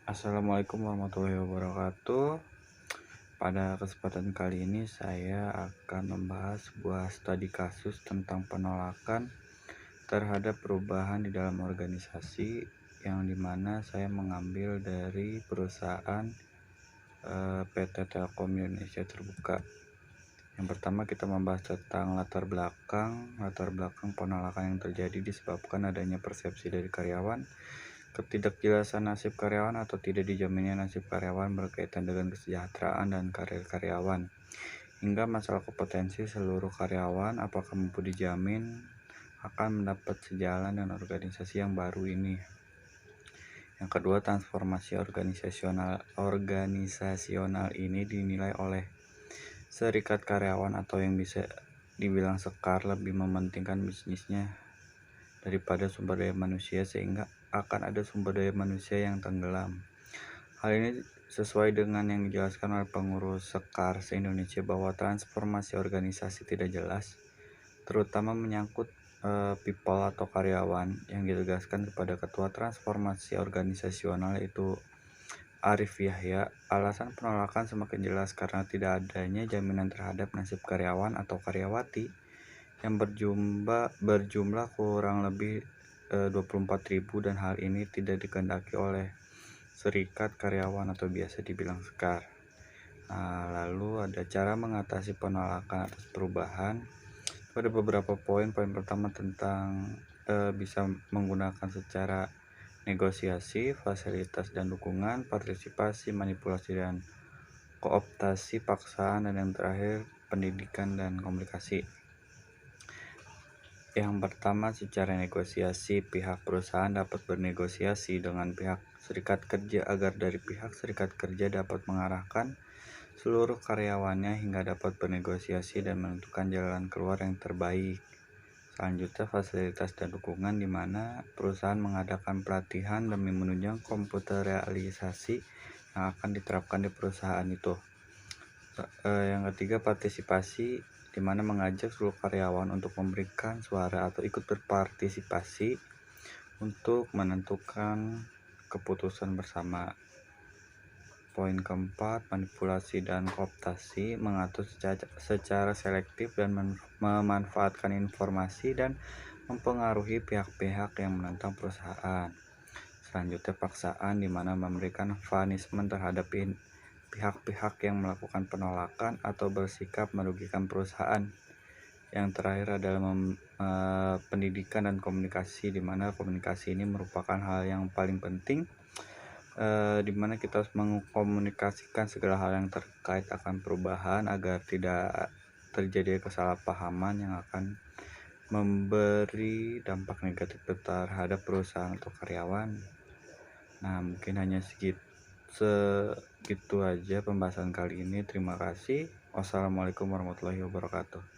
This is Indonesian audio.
Assalamualaikum warahmatullahi wabarakatuh. Pada kesempatan kali ini saya akan membahas sebuah studi kasus tentang penolakan terhadap perubahan di dalam organisasi, yang dimana saya mengambil dari perusahaan PT Telkom Indonesia Terbuka. Yang pertama, kita membahas tentang latar belakang penolakan yang terjadi disebabkan adanya persepsi dari karyawan, ketidakjelasan nasib karyawan atau tidak dijaminnya nasib karyawan berkaitan dengan kesejahteraan dan karir karyawan, hingga masalah kompetensi seluruh karyawan apakah mampu dijamin akan mendapat sejalan dengan organisasi yang baru ini. Yang kedua, transformasi organisasional ini dinilai oleh serikat karyawan atau yang bisa dibilang sekar lebih mementingkan bisnisnya daripada sumber daya manusia, sehingga akan ada sumber daya manusia yang tenggelam. Hal ini sesuai dengan yang dijelaskan oleh pengurus Sekar se-Indonesia bahwa transformasi organisasi tidak jelas, terutama menyangkut people atau karyawan, yang ditegaskan kepada Ketua Transformasi Organisasional yaitu Arif Yahya. Alasan penolakan semakin jelas karena tidak adanya jaminan terhadap nasib karyawan atau karyawati yang berjumlah kurang lebih 24.000, dan hal ini tidak dikehendaki oleh serikat karyawan atau biasa dibilang Sekar. Lalu ada cara mengatasi penolakan atas perubahan. Ada beberapa poin. Poin pertama tentang bisa menggunakan secara negosiasi, fasilitas dan dukungan, partisipasi, manipulasi dan kooptasi, paksaan, dan yang terakhir pendidikan dan komunikasi. Yang pertama, secara negosiasi, pihak perusahaan dapat bernegosiasi dengan pihak serikat kerja agar dari pihak serikat kerja dapat mengarahkan seluruh karyawannya hingga dapat bernegosiasi dan menentukan jalan keluar yang terbaik. Selanjutnya, fasilitas dan dukungan, di mana perusahaan mengadakan pelatihan demi menunjang komputerisasi yang akan diterapkan di perusahaan itu. Yang ketiga, partisipasi, di mana mengajak seluruh karyawan untuk memberikan suara atau ikut berpartisipasi untuk menentukan keputusan bersama. Poin keempat, manipulasi dan kooptasi, mengatur secara selektif dan memanfaatkan informasi dan mempengaruhi pihak-pihak yang menentang perusahaan. Selanjutnya, paksaan, di mana memberikan punishment terhadap pihak-pihak yang melakukan penolakan atau bersikap merugikan perusahaan. Yang terakhir adalah pendidikan dan komunikasi, di mana komunikasi ini merupakan hal yang paling penting, di mana kita harus mengkomunikasikan segala hal yang terkait akan perubahan agar tidak terjadi kesalahpahaman yang akan memberi dampak negatif terhadap perusahaan atau karyawan. Mungkin hanya segitu aja pembahasan kali ini. Terima kasih. Wassalamualaikum warahmatullahi wabarakatuh.